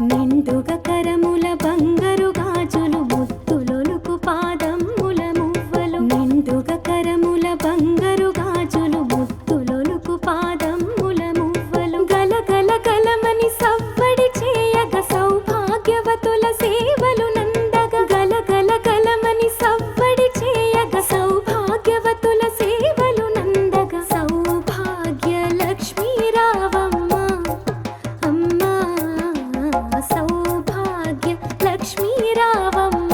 నిండుగ కరముల బంగారు గాజులు ముత్తులొలుకు పాదమ్ముల మువ్వలు నిండుగ కరముల బంగారు గాజులు ముత్తులొలుకు పాదమ్ముల మువ్వలు గలగల గలమని సవ్వడి చేయగ సౌభాగ్యవతుల సేవలు నందగ గలగల గలమని సవ్వడి చేయగ సౌభాగ్యవతుల సేవలు నందగ సౌభాగ్య లక్ష్మీ రావమ్మ అమ్మా సౌభాగ్య లక్ష్మీ రావమ్మ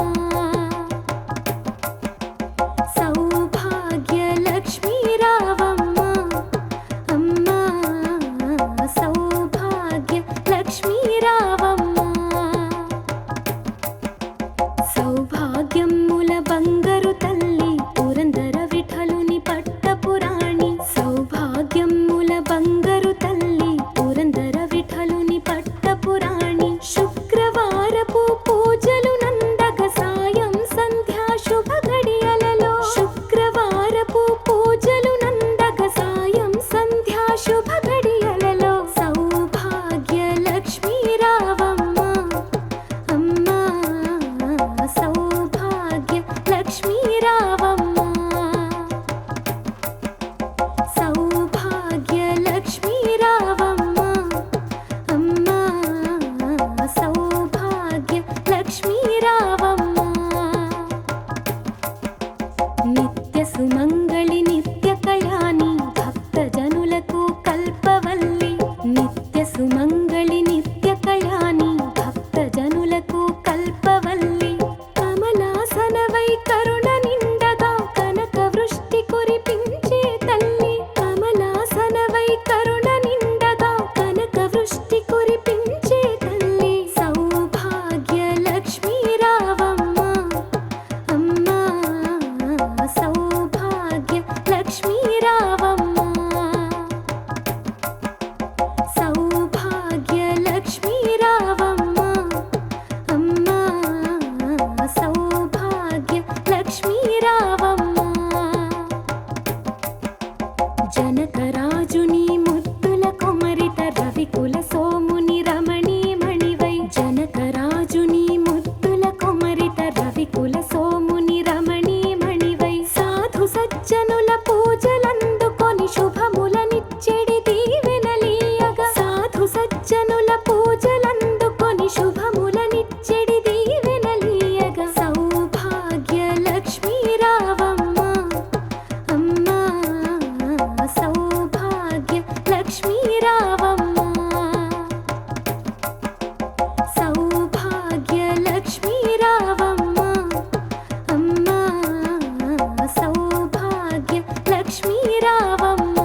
సౌభాగ్య లక్ష్మీ రావమ్మ అమ్మా సౌభాగ్య లక్ష్మీ రావమ్మ సౌభాగ్యముల బంగారు తల్లి పురందర విఠలుని పట్టపురాణి సౌభాగ్యముల బంగారు తల్లి పురందర విఠలుని పట్టపురాణి శుక్రవారపు పూజలు నందగ సాయం సంధ్యా శుభ గడియలలో శుక్రవారపు పూజలు నందగ సాయం సంధ్యా శుభ గడియలలో సౌభాగ్య లక్ష్మీ రావమ్మ అమ్మా సౌభాగ్య లక్ష్మీ రావమ్మ సౌభాగ్య లక్ష్మీ రావమ్మ అమ్మా సౌభాగ్య లక్ష్మీ రావమ్మ నిత్య సుమంగళి నిత్య కళ్యాణి భక్త జనులకు కల్పవల్లి నిత్య సుమంగళి నిత్య కళ్యాణి భక్త జనులకు కల్పవల్లి కమలాసనవై కరుణ నిండగా కనక వృష్టి కురిపించే తల్లి కమలాసనవై కరుణ నిండగా కనక వృష్టి కురిపించే తల్లి సౌభాగ్య లక్ష్మీ రావమ్మ అమ్మా సౌభాగ్య లక్ష్మీ రావమ్మ సౌభాగ్య లక్ష్మీ రావమ్మ అమ్మా సౌభాగ్య లక్ష్మీ రావమ్మ జనకరాజుని ముద్దుల కుమరిత రవికుల సోముని రమణీ మణివై జనకరాజుని ముద్దుల కుమరిత రవికుల సోముని రమణీ మణివై సాధు సజ్జనుల పూజలందుకొని శుభములనిచ్చెడి దీవెనలీయగ సాధు సజ్జనుల పూజలందుకొని శుభములనిచ్చెడి దీవెనలీయగ సౌభాగ్య లక్ష్మీ రావమ్మ అమ్మా సౌభాగ్య లక్ష్మీ రావమ్మ సౌభాగ్య లక్ష్మీ రావమ్మ అమ్మా సౌభాగ్య లక్ష్మీ రావమ్మ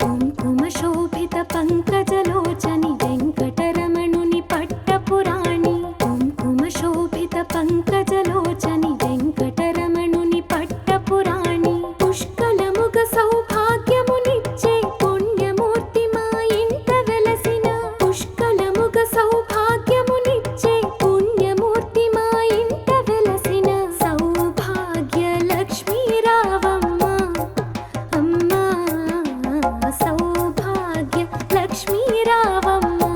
కుంకుమ శోభిత పంకజలోచని వెంకటరమణుని పట్టపురాణి కుంకుమ శోభిత పంకజలోచని వెంకటరమణుని పట్టపురాణి పుష్కలముగ సౌభాగ్యమునిచ్చే పుణ్యమూర్తి మా ఇంట వెలసిన పుష్కలముగ సౌభాగ్యమునిచ్చే పుణ్యమూర్తి మా ఇంట వెలసిన సౌభాగ్య లక్ష్మీ రావమ్మ అమ్మా సౌభాగ్య లక్ష్మీ రావమ్మ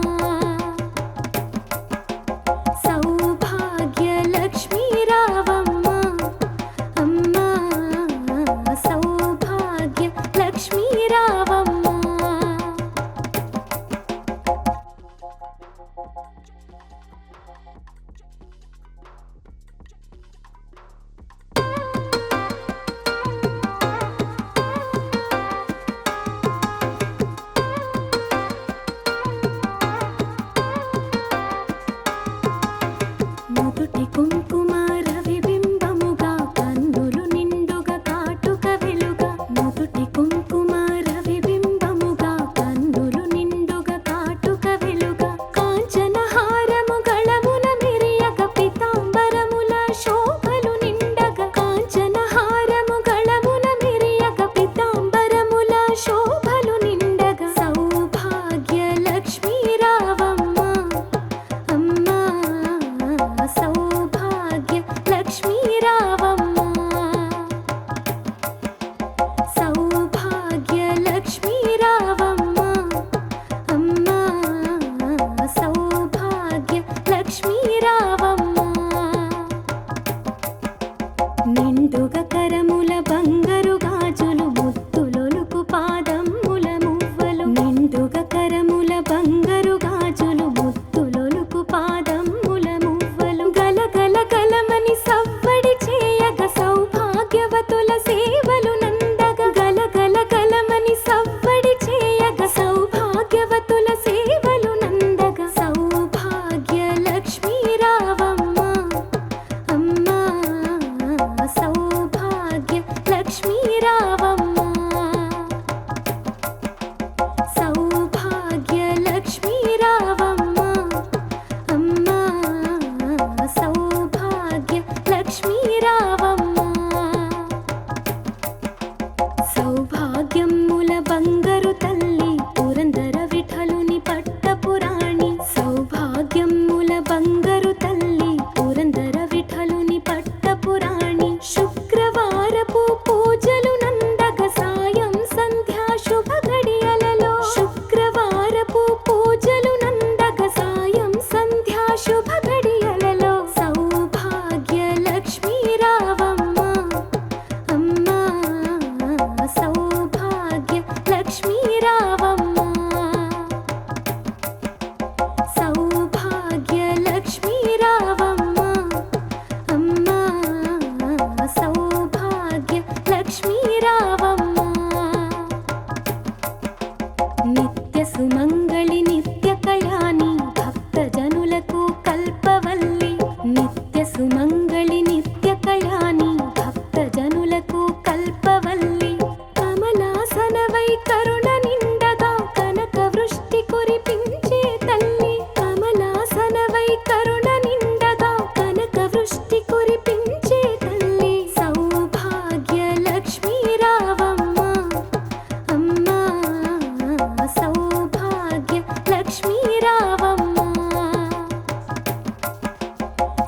లక్ష్మీ రావమ్మ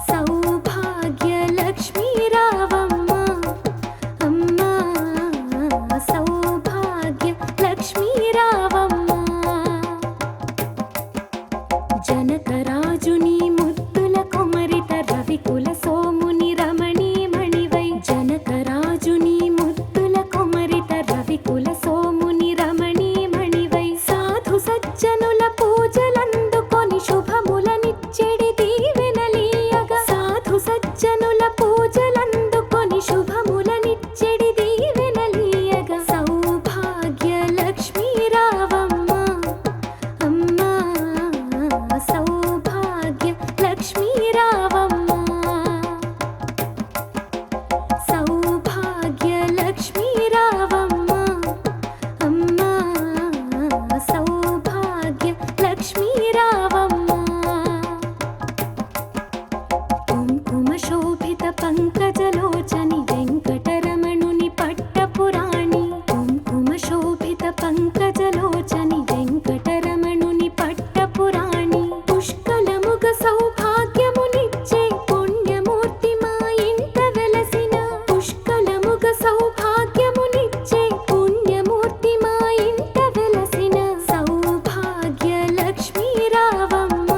సౌభాగ్య లక్ష్మీ రావమ్మ అమ్మా సౌభాగ్య లక్ష్మీ రావమ్మ జనకరాజుని ముద్దుల కొమరిత రవికుల సోముని రమణీమణివై జనకరాజుని ముద్దుల కొమరిత రవికుల సోముని రమణీమణివై సాధు సజ్జనుల పూజలందుకొని శుభములనిచ్చెడి దీవెనలీయగా సాధు సజ్జనుల పూజలందుకొని శుభములనిచ్చెడి దీవెనలీయగా సౌభాగ్య లక్ష్మీ రావమ్మ అమ్మా సౌభాగ్య లక్ష్మీ రావమ్మ సౌభాగ్య లక్ష్మీ రావమ్మ అమ్మా సౌభాగ్య లక్ష్మీ రావమ్మ కుంకుమ శోభిత పంకజలోచని వెంకటరమణుని పట్టపురాణి కుంకుమ శోభిత పంకజలోచని వెంకటరమణుని పట్టపురాణి పుష్కలముగ సౌభాగ్యమునిచ్చే పుణ్యమూర్తి మా ఇంట వెలసిన పుష్కలముగ సౌభాగ్యమునిచ్చే పుణ్యమూర్తి మా ఇంట వెలసిన సౌభాగ్య లక్ష్మీ రావమ్మ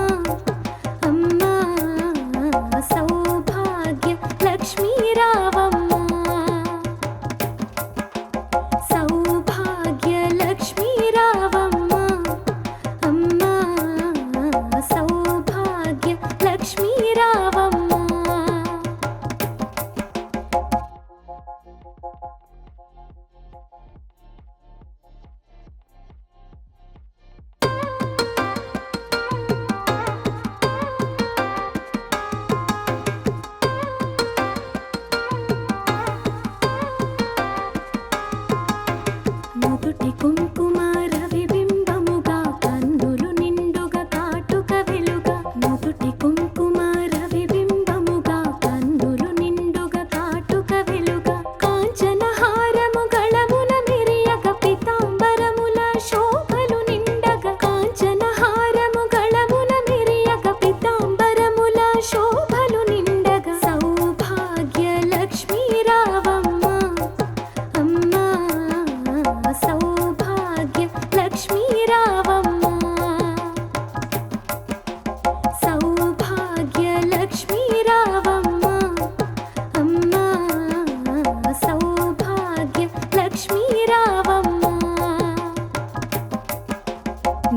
అమ్మా సౌభాగ్య లక్ష్మీ రావమ్మ సౌభాగ్య లక్ష్మీ రావమ్మ అమ్మా సౌభాగ్య లక్ష్మీ రావమ్మ నుదుటి కుంకుమ రవిబింబముగా కన్నులు నిండుగా కాటుక వెలుగా నుదుటి కుంకుమ రవిబింబముగా కన్నులు నిండుగా కాటుక వెలుగా కాంచన హారము గళమున మెరియగ పీతాంబరముల శోభలు నిండగా కాంచన హారము గళమున మెరియగ పీతాంబరముల శోభలు నిండగా సౌభాగ్య లక్ష్మీ రావమ్మ అమ్మా సౌభాగ్య లక్ష్మీ రావమ్మ సౌభాగ్య లక్ష్మీ రావమ్మ అమ్మా సౌభాగ్య లక్ష్మీ రావమ్మ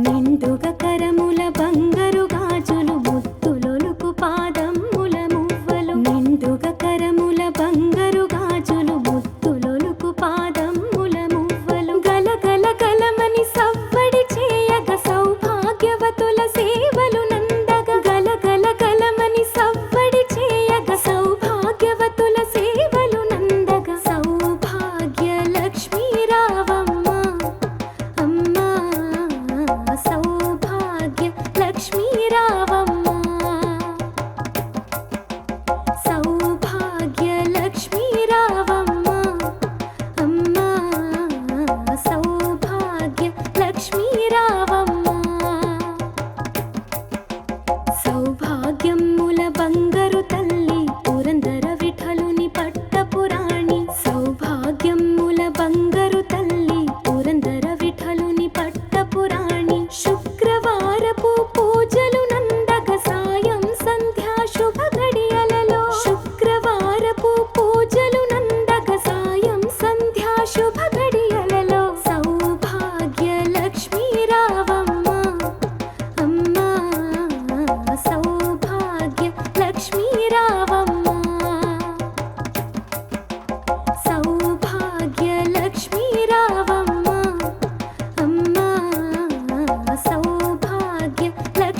నిండుగా కరముల బంగారు గాజులు ముద్దులొలుకు పాదమ్ముల మువ్వలు నిండుగా కరముల బంగారు గాజులు ముద్దులొలుకు పాదమ్ముల మువ్వలు గలగల గలమని సవ్వడి చేయగ సౌభాగ్యవతుల సేవలు నందగ గలగల గలమని సవ్వడి చేయగ సౌభాగ్యవతుల సేవలు నందగ సౌభాగ్య లక్ష్మీ రావమ్మ అమ్మా సౌభాగ్య లక్ష్మీ రావమ్మ సౌభాగ్య లక్ష్మీ రావమ్మ అమ్మా సౌభాగ్య లక్ష్మీ రావమ్మ సౌభాగ్యముల బంగారు తల్లి పురందర విఠలుని పట్టపురాణి సౌభాగ్యముల బంగారు తల్లి పురందర విఠలుని పట్టపురాణి శుక్రవారపు పూజలు నందగ సాయం సంధ్యా శుభ గడియలలో శుక్రవారపు పూజలు నందగ సాయం సంధ్యా శుభ గడియలలో సౌభాగ్య లక్ష్మీ రావమ్మ అమ్మా సౌభాగ్య లక్ష్మీ రావమ్మ సౌభాగ్య లక్ష్మీ రావమ్మ అమ్మా సౌభాగ్య లక్ష్మీ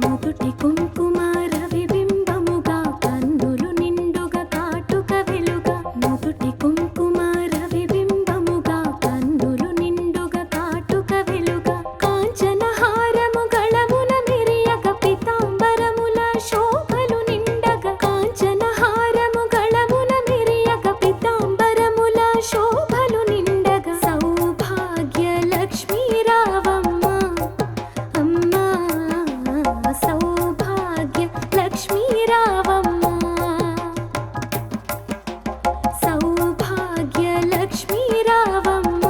నుదుటి కుంకుమ రవిబింబముగా కన్నులు నిండుగా కాటుక వెలుగా నుదుటి కుంకుమ రవిబింబముగా కన్నులు నిండుగా కాటుక వెలుగా కాంచన హారము గళమున మెరియగ పీతాంబరముల శోభలు నిండగా కాంచన హారము గళమున మెరియగ పీతాంబరముల శోభలు నిండగా సౌభాగ్య లక్ష్మీ రావమ్మ అమ్మా సౌభాగ్య లక్ష్మీ రావమ్మ సౌభాగ్య లక్ష్మీ రావమ్మ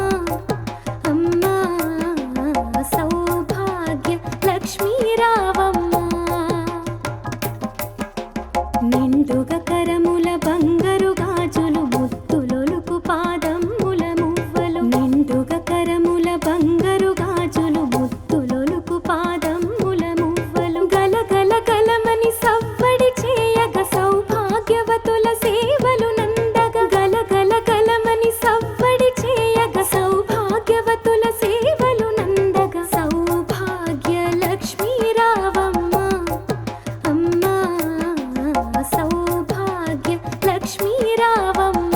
అమ్మా సౌభాగ్య లక్ష్మీ రావమ్మ నిండుగా కరముల బంగారు గాజులు ముత్తులొలుకు పాదముల మువ్వలు నిండుగా కరముల బంగారు గాజులు ముత్తులొలుకు పాదముల మువ్వలు గలగల గలమని సవ్వడి చేయగ సౌభాగ్యవతుల సేవలు నందగ గలగల గలమని సవ్వడి చేయగ సౌభాగ్యవతుల సేవలు నందగ సౌభాగ్య లక్ష్మీ రావమ్మ అమ్మా సౌభాగ్య లక్ష్మీ రావమ్మ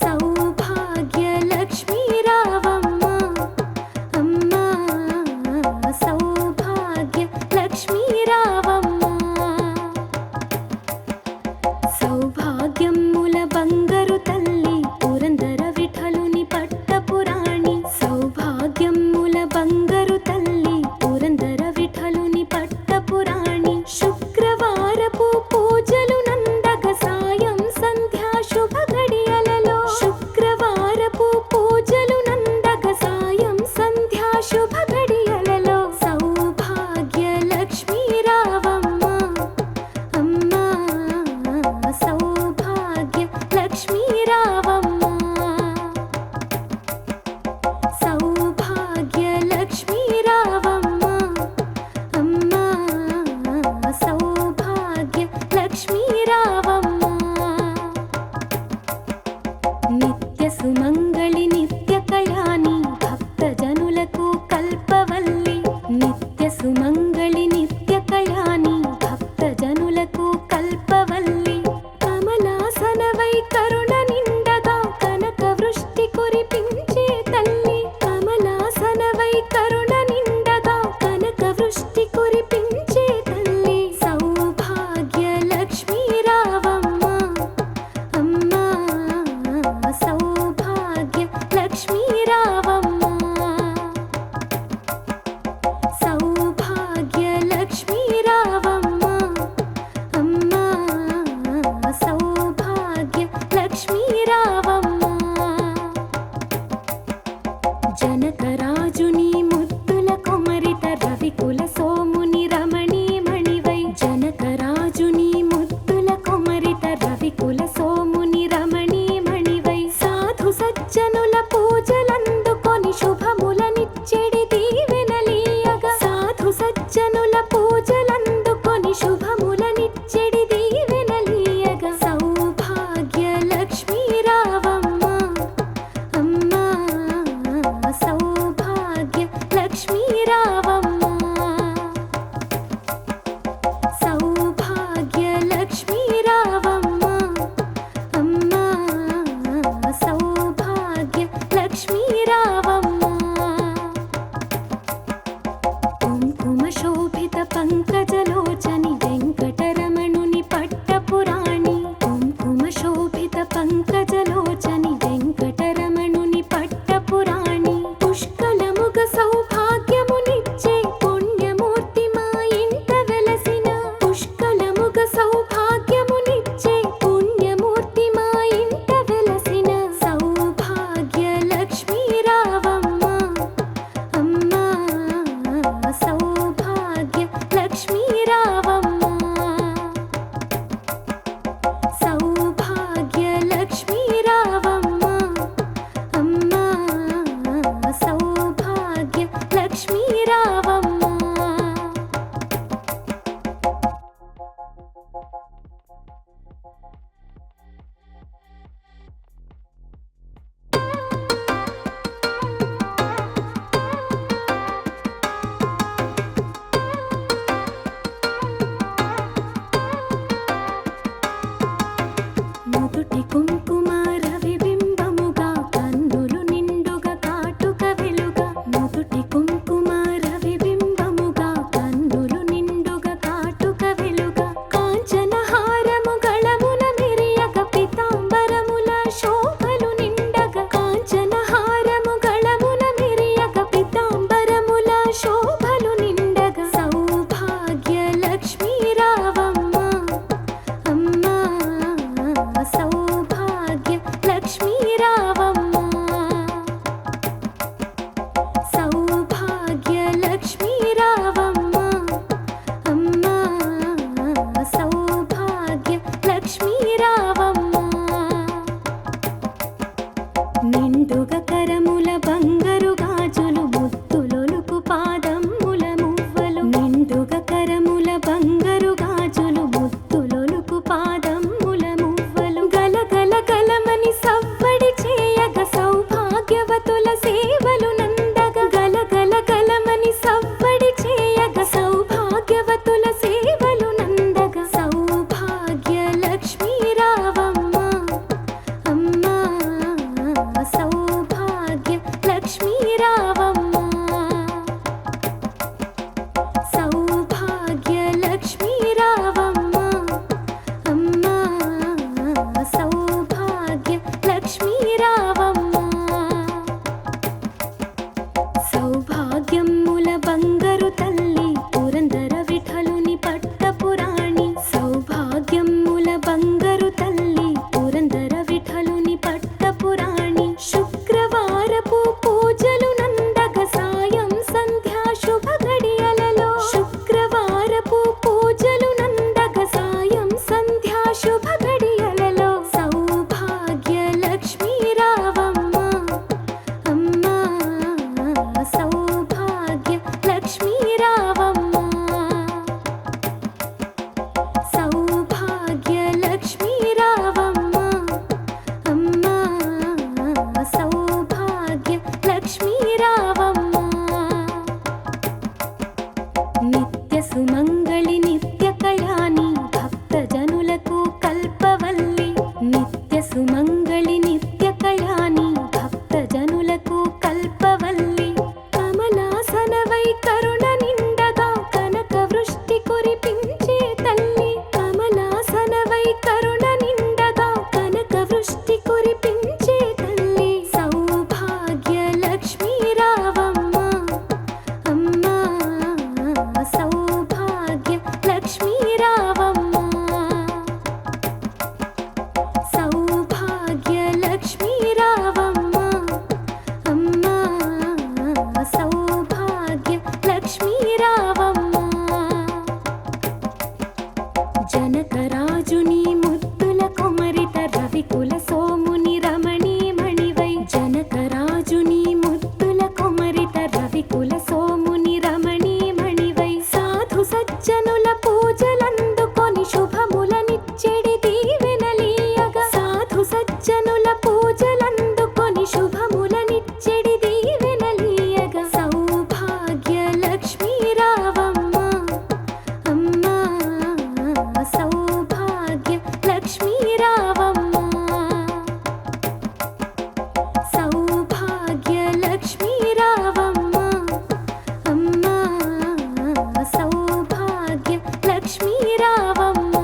సౌభాగ్య లక్ష్మీ రావమ్మ అమ్మా సౌభాగ్య లక్ష్మీ రావమ్మ సౌభాగ్యముల బంగారు తల్లి పురందర విఠలుని పట్టపురాణి సౌభాగ్యముల బంగారు తల్లి పురందర విఠలుని పట్టపురాణి శుక్రవారపు పూజలు నందగ సాయం సంధ్యా శుభ గడియలలో శుక్రవారపు పూజలు నందగ సాయం సంధ్యా శుభ గడియలలో సౌభాగ్య లక్ష్మీ రావమ్మ అమ్మా సౌభాగ్య లక్ష్మీ రావమ్మ సౌభాగ్య లక్ష్మీ రావమ్మ అమ్మా సౌభాగ్య లక్ష్మీ రావమ్మ సౌభాగ్య లక్ష్మీ రావమ్మ అమ్మా సౌభాగ్య లక్ష్మీ రావమ్మ సౌభాగ్య లక్ష్మీ రావమ్మ అమ్మా సౌభాగ్య లక్ష్మీ రావమ్మ నిత్య సుమంగళి నిత్య కళ్యాణి భక్త జనులకు కల్పవల్లి నిత్య సుమంగళి నిత్య కళ్యాణి భక్త జనులకు కల్పవల్లి కమలాసనవై కరుణ నిండగా కనక వృష్టి కురిపించే తల్లి కమలాసనవై కరుణ నిండగా కనక వృష్టి కురిపించే తల్లి సౌభాగ్య లక్ష్మీ రావమ్మ అమ్మా సౌభాగ్య లక్ష్మీ రావమ్మ సౌభాగ్య లక్ష్మీ సౌభాగ్య లక్ష్మీ రావమ్మ సౌభాగ్య లక్ష్మీ రావమ్మ అమ్మా సౌభాగ్య లక్ష్మీ రావమ్మ నిత్య సుమంగళి నిత్య కళ్యాణి భక్త జనులకు కల్పవల్లి నిత్య సుమంగళి నిత్య కళ్యాణి భక్త జనులకు కల్పవల్లి కమలాసనవై కరుణ నిండగా కనక వృష్టి కురిపించే తల్లి కమలాసనవై కరుణ నిండగా కనక వృష్టి కురిపించే తల్లి సౌభాగ్య లక్ష్మీ రావమ్మ అమ్మా సౌభాగ్య లక్ష్మీ రావమ్మ సౌభాగ్య లక్ష్మీ రావమ్మ అమ్మా సౌభాగ్య లక్ష్మీ రావమ్మ జనకరాజుని ముద్దుల కుమరిత రవికుల సోముని రమణీ మణివై జనకరాజుని ముద్దుల కుమరిత రవికుల సోముని రమణీ మణివై సాధు సజ్జనుల పూజలందుకొని శుభములనిచ్చెడి దీవెనలీయగా సాధు సజ్జనుల పూజలందుకొని శుభములనిచ్చెడి దీవెనలీయగా సౌభాగ్య లక్ష్మీ రావమ్మ అమ్మా సౌభాగ్య లక్ష్మీ రావమ్మ సౌభాగ్య లక్ష్మీ రావమ్మ అమ్మా సౌభాగ్య లక్ష్మీ రావమ్మ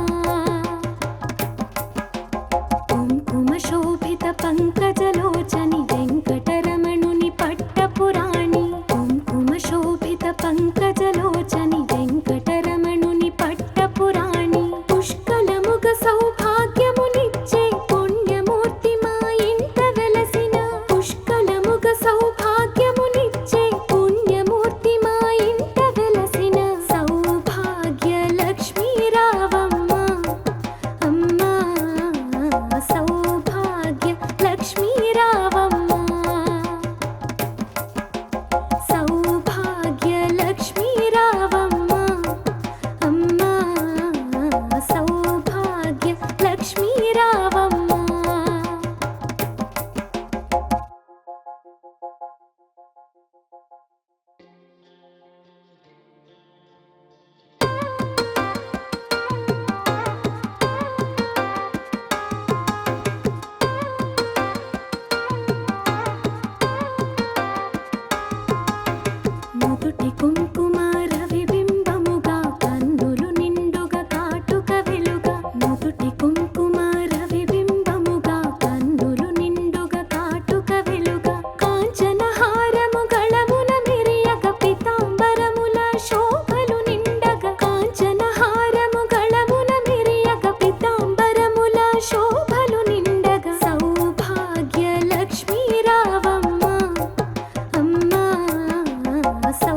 కుంకుమ శోభిత పంకజలోచని వెంకటరమణుని పట్టపురాణి కుంకుమ శోభిత పంకజలోచని వెంకటరమణుని పట్టపురాణి పుష్కలముగ సౌభాగ్యమునిచ్చే పుణ్యమూర్తి మా ఇంట వెలసిన పుష్కలముగ సౌభాగ్యమునిచ్చే పుణ్యమూర్తి మా ఇంట వెలసిన సౌభాగ్య లక్ష్మీ రావమ్మ అమ్మా సౌభాగ్య లక్ష్మీ రావమ్మ సౌభాగ్య లక్ష్మీ రావమ్మ అమ్మా సౌభాగ్య లక్ష్మీ రావమ్మ నుదుటి కుంకుమ రవిబింబముగా కన్నులు నిండుగా కాటుక వెలుగా నుదుటి కుంకుమ రవిబింబముగా కన్నులు నిండుగా కాటుక వెలుగా కాంచన హారము గళమున మెరియగ పీతాంబరముల శోభలు నిండగా కాంచన హారము గళమున మెరియగ పీతాంబరముల శోభలు నిండగా సౌభాగ్య లక్ష్మీ రావమ్మ అమ్మా సౌ